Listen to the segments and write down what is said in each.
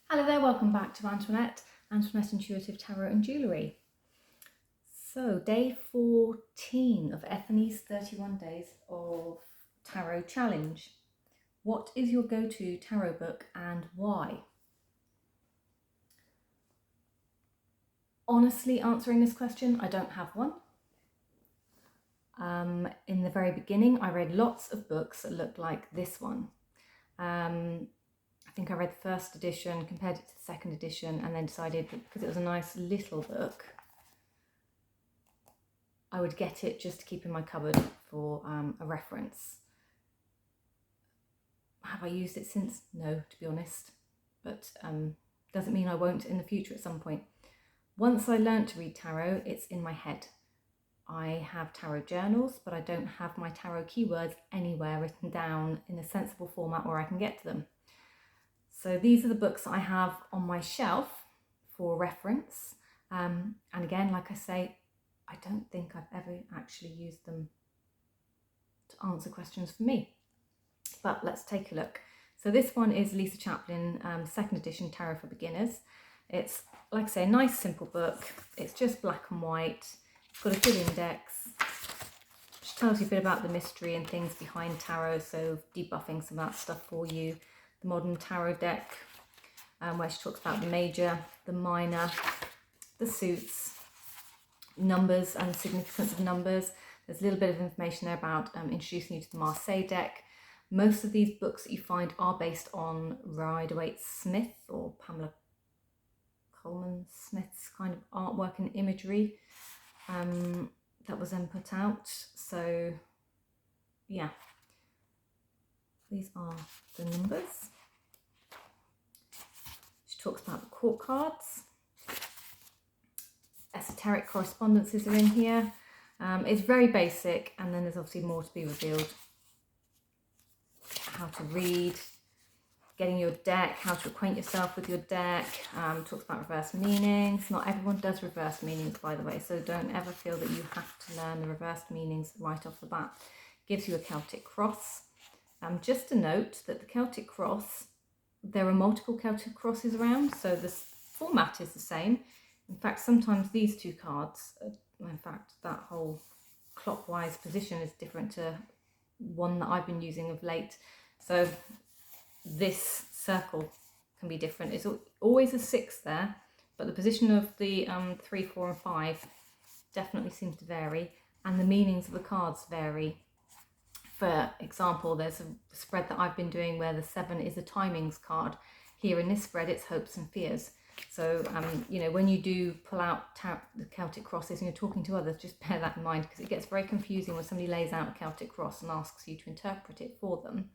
Hello there, welcome back to Antoinette Intuitive Tarot and Jewellery. So, day 14 of Ethany's 31 Days of Tarot Challenge. What is your go-to tarot book and why? Honestly, answering this question, I don't have one. In the very beginning, I read lots of books that looked like this one. I think I read the first edition, compared it to the second edition, and then decided that because it was a nice little book, I would get it just to keep in my cupboard for a reference. Have I used it since? No, to be honest, but doesn't mean I won't in the future at some point. Once I learnt to read tarot, it's in my head. I have tarot journals, but I don't have my tarot keywords anywhere written down in a sensible format where I can get to them. So these are the books I have on my shelf for reference. And again, like I say, I don't think I've ever actually used them to answer questions for me. But let's take a look. So this one is Lisa Chaplin, second edition Tarot for Beginners. It's, like I say, a nice simple book. It's just black and white. It's got a good index. Which tells you a bit about the mystery and things behind tarot, so debuffing some of that stuff for you. The modern tarot deck, where she talks about the major, the minor, the suits, numbers and significance of numbers. There's a little bit of information there about introducing you to the Marseille deck. Most of these books that you find are based on Rider-Waite-Smith or Pamela Coleman Smith's kind of artwork and imagery that was then put out. So yeah, these are the numbers. She talks about the court cards. Esoteric correspondences are in here. It's very basic, and then there's obviously more to be revealed. How to read, getting your deck, how to acquaint yourself with your deck. Talks about reverse meanings. Not everyone does reverse meanings, by the way, so don't ever feel that you have to learn the reverse meanings right off the bat. Gives you a Celtic Cross. Just a note that the Celtic Cross, there are multiple Celtic Crosses around, so the format is the same. In fact, sometimes these two cards, in fact, that whole clockwise position is different to one that I've been using of late. So this circle can be different. It's always a 6 there, but the position of the 3, 4 and 5 definitely seems to vary, and the meanings of the cards vary. For example, there's a spread that I've been doing where the 7 is a timings card. Here in this spread, it's hopes and fears. So, you know, when you do pull out the Celtic Crosses and you're talking to others, just bear that in mind, because it gets very confusing when somebody lays out a Celtic Cross and asks you to interpret it for them,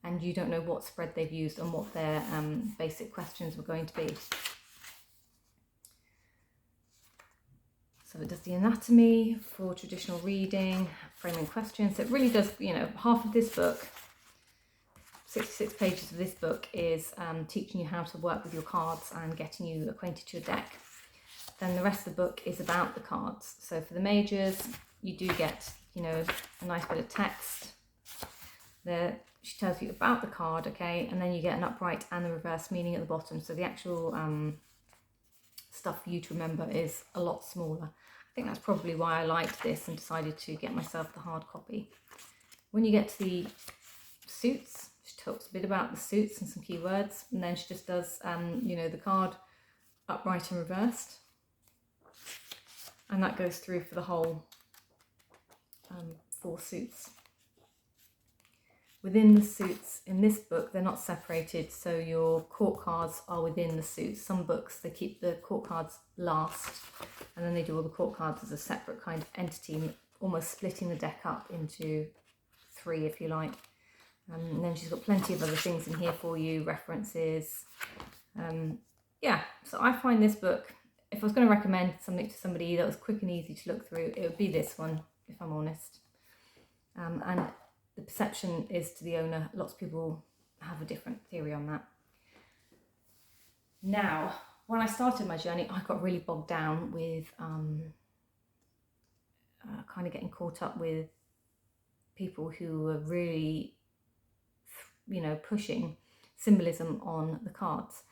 and you don't know what spread they've used and what their basic questions were going to be. So it does the anatomy for traditional reading, framing questions. So it really does, you know, half of this book, 66 pages of this book is teaching you how to work with your cards and getting you acquainted to your deck. Then the rest of the book is about the cards. So for the majors, you do get, you know, a nice bit of text. There, she tells you about the card, okay, and then you get an upright and the reverse meaning at the bottom. So the actual stuff for you to remember is a lot smaller. I think that's probably why I liked this and decided to get myself the hard copy. When you get to the suits, she talks a bit about the suits and some keywords, and then she just does, you know, the card upright and reversed, and that goes through for the whole 4 suits. Within the suits in this book, they're not separated, so your court cards are within the suits. Some books, they keep the court cards last, and then they do all the court cards as a separate kind of entity, almost splitting the deck up into 3, if you like. And then she's got plenty of other things in here for you, references. Yeah, so I find this book, if I was going to recommend something to somebody that was quick and easy to look through, it would be this one, if I'm honest. And the perception is to the owner. Lots of people have a different theory on that. Now, when I started my journey, I got really bogged down with kind of getting caught up with people who were really, you know, pushing symbolism on the cards.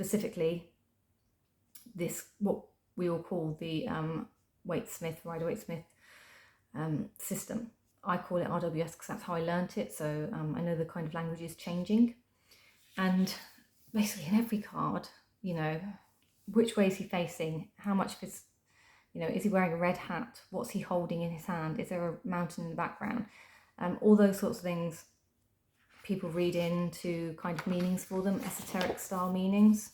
specifically this, what we all call the Rider-Waite-Smith system. I call it RWS because that's how I learnt it, so I know the kind of language is changing. And basically in every card, you know, which way is he facing, how much of his, you know, is he wearing a red hat, what's he holding in his hand, is there a mountain in the background, all those sorts of things people read into kind of meanings for them, esoteric style meanings.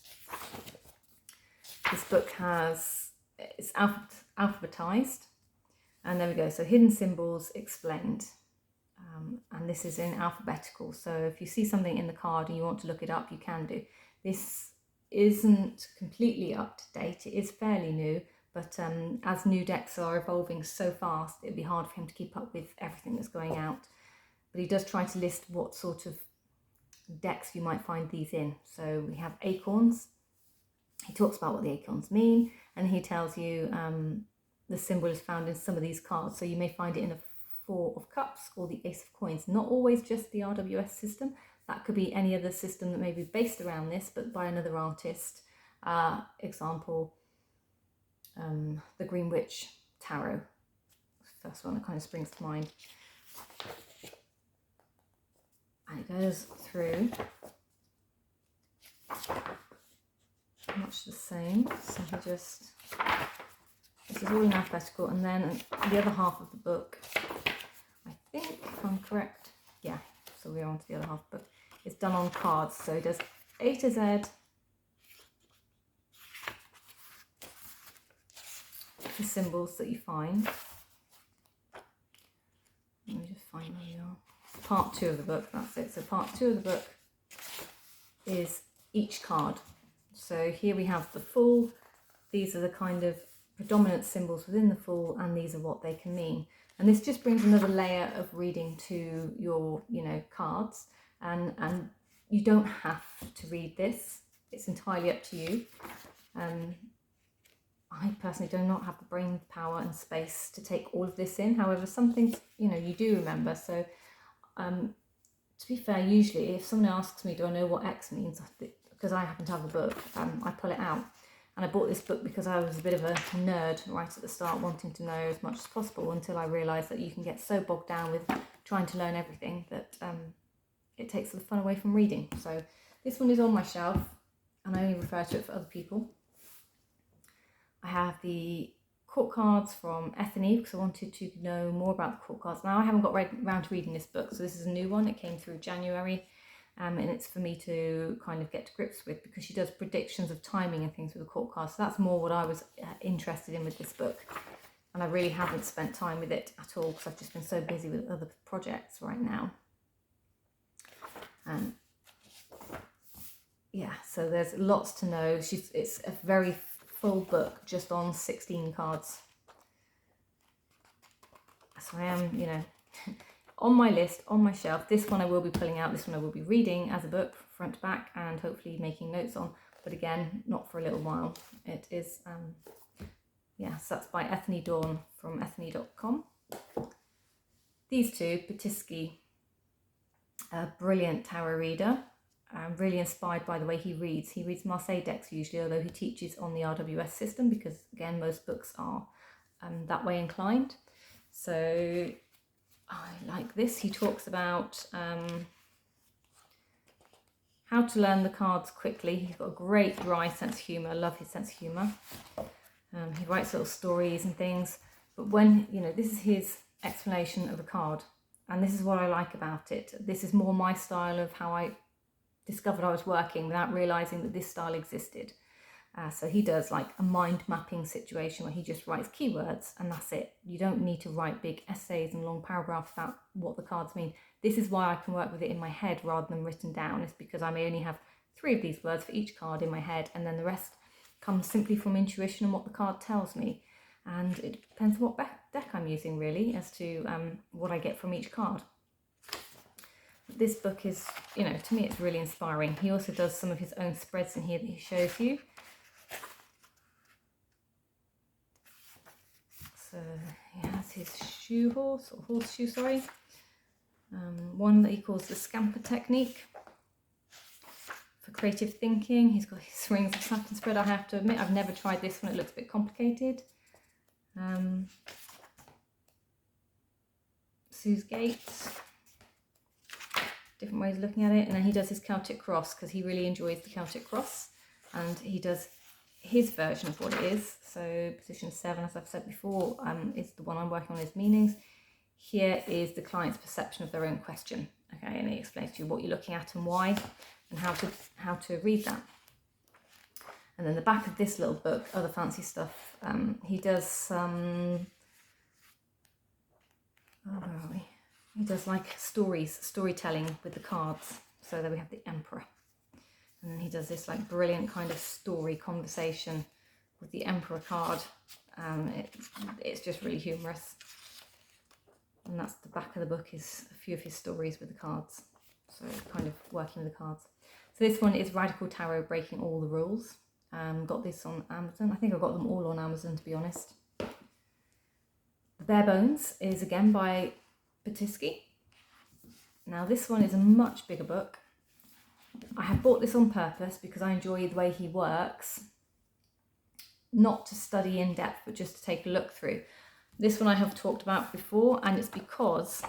This book it's alphabetized, and there we go, so hidden symbols explained, and this is in alphabetical, so if you see something in the card and you want to look it up, you can do. This isn't completely up to date, it is fairly new, but as new decks are evolving so fast, it'd be hard for him to keep up with everything that's going out. But he does try to list what sort of decks you might find these in. So we have acorns. He talks about what the acorns mean, and he tells you the symbol is found in some of these cards. So you may find it in a Four of Cups or the Ace of Coins. Not always just the RWS system. That could be any other system that may be based around this, but by another artist. Example, the Green Witch Tarot. First one that kind of springs to mind. And it goes through much the same. So this is all in alphabetical, and then the other half of the book, I think, if I'm correct, yeah, so we're on to the other half of the book, it's done on cards. So he does A to Z, the symbols that you find. Let me just find where we are. Part 2 of the book, that's it. So part 2 of the book is each card. So here we have the Fool. These are the kind of predominant symbols within the Fool, and these are what they can mean. And this just brings another layer of reading to your, you know, cards. And you don't have to read this. It's entirely up to you. I personally do not have the brain power and space to take all of this in. However, some things, you know, you do remember. So to be fair, usually if someone asks me, do I know what X means, because I happen to have the book, I pull it out. And I bought this book because I was a bit of a nerd right at the start, wanting to know as much as possible, until I realised that you can get so bogged down with trying to learn everything that it takes the fun away from reading. So this one is on my shelf, and I only refer to it for other people. I have the court cards from Ethany because I wanted to know more about the court cards. Now I haven't got around to reading this book, so this is a new one. It came through January, and it's for me to kind of get to grips with, because she does predictions of timing and things with the court cards. So that's more what I was interested in with this book, and I really haven't spent time with it at all because I've just been so busy with other projects right now. Yeah, so there's lots to know. It's a very full book just on 16 cards. So I am, you know, on my list, on my shelf. This one I will be pulling out. This one I will be reading as a book, front to back, and hopefully making notes on. But again, not for a little while. It is, yeah, so that's by Ethany Dawn from ethany.com. These two, Batisky, a brilliant tarot reader. I'm really inspired by the way he reads. He reads Marseille decks usually, although he teaches on the RWS system, because again, most books are that way inclined. So I like this. He talks about how to learn the cards quickly. He's got a great dry sense of humour. I love his sense of humour. He writes little stories and things, but when, you know, this is his explanation of a card, and this is what I like about it. This is more my style of how I discovered I was working without realising that this style existed. So he does like a mind mapping situation where he just writes keywords and that's it. You don't need to write big essays and long paragraphs about what the cards mean. This is why I can work with it in my head rather than written down. It's because I may only have 3 of these words for each card in my head, and then the rest comes simply from intuition and what the card tells me. And it depends on what deck I'm using really as to what I get from each card. This book is, you know, to me it's really inspiring. He also does some of his own spreads in here that he shows you. So he has his shoe horse, or horseshoe, sorry. One that he calls the scamper technique for creative thinking. He's got his rings of satin spread. I have to admit, I've never tried this one. It looks a bit complicated. Sue's Gate. Different ways of looking at it. And then he does his Celtic Cross because he really enjoys the Celtic Cross. And he does his version of what it is. So position 7, as I've said before, is the one I'm working on, is meanings. Here is the client's perception of their own question. Okay, and he explains to you what you're looking at and why, and how to read that. And then the back of this little book, other fancy stuff. He does some. Where are we? He does like storytelling with the cards. So there we have the Emperor. And then he does this like brilliant kind of story conversation with the Emperor card. It's just really humorous. And that's the back of the book, is a few of his stories with the cards. So kind of working with the cards. So this one is Radical Tarot, Breaking All the Rules. Got this on Amazon. I think I got them all on Amazon, to be honest. The Barebones is again by Batisky. Now this one is a much bigger book. I have bought this on purpose because I enjoy the way he works. Not to study in depth, but just to take a look through. This one I have talked about before, and it's because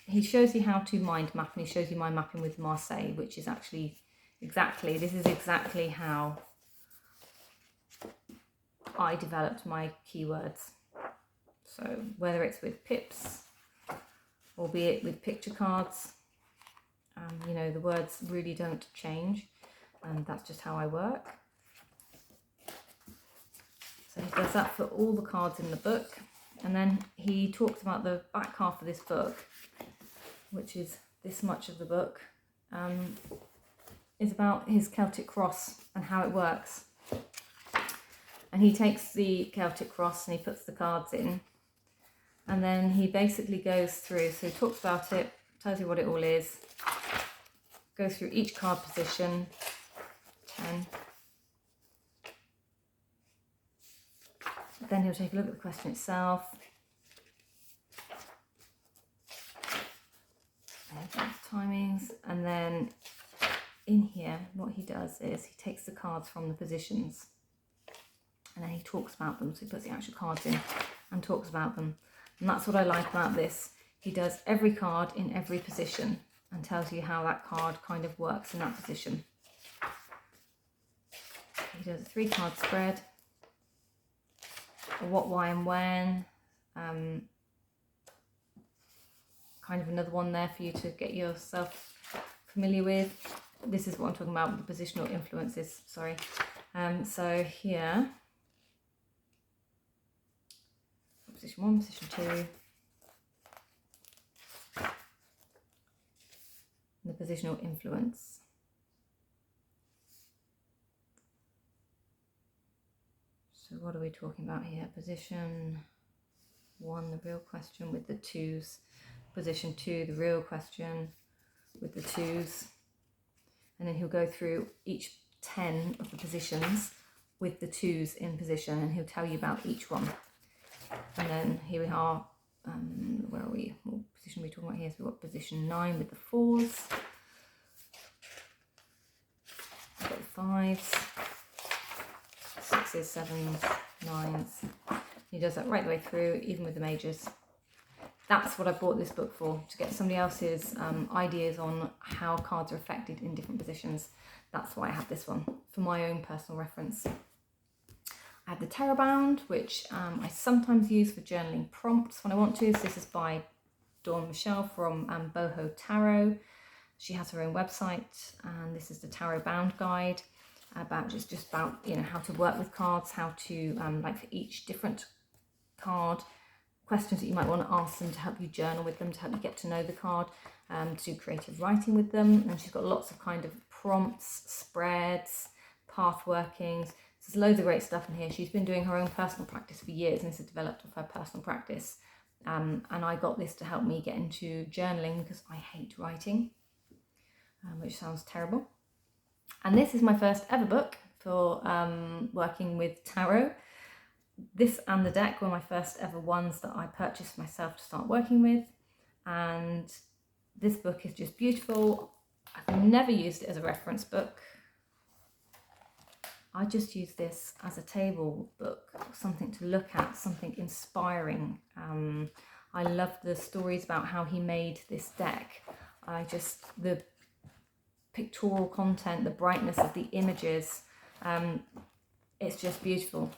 he shows you how to mind map, and he shows you mind mapping with Marseille, which is actually this is exactly how I developed my keywords. So whether it's with pips, or be it with picture cards, you know, the words really don't change, and that's just how I work. So he does that for all the cards in the book. And then he talks about the back half of this book, which is this much of the book, is about his Celtic Cross and how it works. And he takes the Celtic Cross and he puts the cards in. And then he basically goes through, so he talks about it, tells you what it all is, goes through each card position, 10. Then he'll take a look at the question itself. Timings. And then in here, what he does is he takes the cards from the positions and then he talks about them. So he puts the actual cards in and talks about them. And that's what I like about this. He does every card in every position and tells you how that card kind of works in that position. He does a 3-card spread. What, why and when, kind of another one there for you to get yourself familiar with. This is what I'm talking about with the positional influences, sorry. So here, position 1, position 2, and the positional influence. So what are we talking about here? Position 1, the real question with the 2s. Position 2, the real question with the 2s. And then he'll go through each 10 of the positions with the 2s in position, and he'll tell you about each one. And then here we are, where are we? What position are we talking about here? So we've got position 9 with the 4s. We've got the 5s. 6s, 7s, 9s. He does that right the way through, even with the majors. That's what I bought this book for, to get somebody else's ideas on how cards are affected in different positions. That's why I have this one, for my own personal reference. I have the Tarot Bound, which I sometimes use for journaling prompts when I want to. So this is by Dawn Michelle from Boho Tarot. She has her own website, and this is the Tarot Bound guide. About just about, you know, how to work with cards, how to like for each different card, questions that you might want to ask them to help you journal with them, to help you get to know the card, to do creative writing with them. And she's got lots of kind of prompts, spreads, path workings. There's loads of great stuff in here. She's been doing her own personal practice for years, and this is developed off her personal practice. And I got this to help me get into journaling because I hate writing, which sounds terrible. And this is my first ever book for working with tarot. This and the deck were my first ever ones that I purchased myself to start working with. And this book is just beautiful. I've never used it as a reference book. I just use this as a table book, something to look at, something inspiring. I love the stories about how he made this deck. The pictorial content, the brightness of the images, it's just beautiful.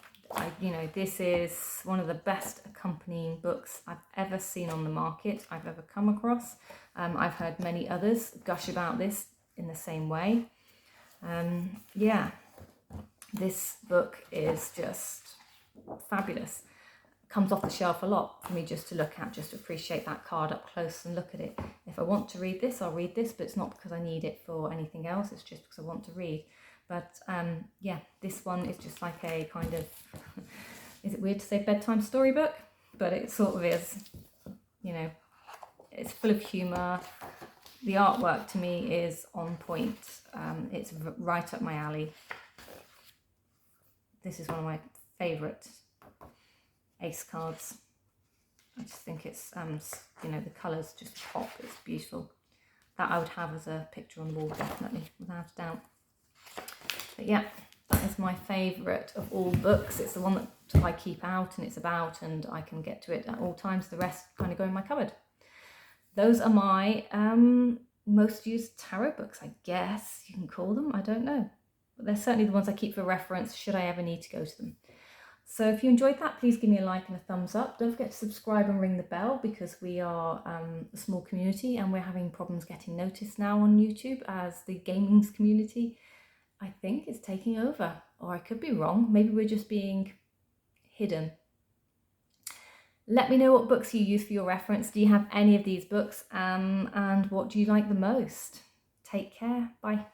This is one of the best accompanying books I've ever seen on the market, I've ever come across. I've heard many others gush about this in the same way. Yeah, this book is just fabulous. Comes off the shelf a lot for me just to look at, just to appreciate that card up close and look at it. If I want to read this, I'll read this, but it's not because I need it for anything else, it's just because I want to read. But yeah, this one is just like a kind of, is it weird to say bedtime storybook? But it sort of is, it's full of humour. The artwork to me is on point. It's right up my alley. This is one of my favourite ace cards. I just think it's, the colours just pop. It's beautiful. That I would have as a picture on the wall, definitely, without a doubt. But yeah, that is my favourite of all books. It's the one that I keep out and it's about, and I can get to it at all times. The rest kind of go in my cupboard. Those are my most used tarot books, I guess you can call them. I don't know. But they're certainly the ones I keep for reference should I ever need to go to them. So if you enjoyed that, please give me a like and a thumbs up. Don't forget to subscribe and ring the bell, because we are a small community and we're having problems getting noticed now on YouTube, as the gaming community, I think, is taking over. Or I could be wrong. Maybe we're just being hidden. Let me know what books you use for your reference. Do you have any of these books? And what do you like the most? Take care. Bye.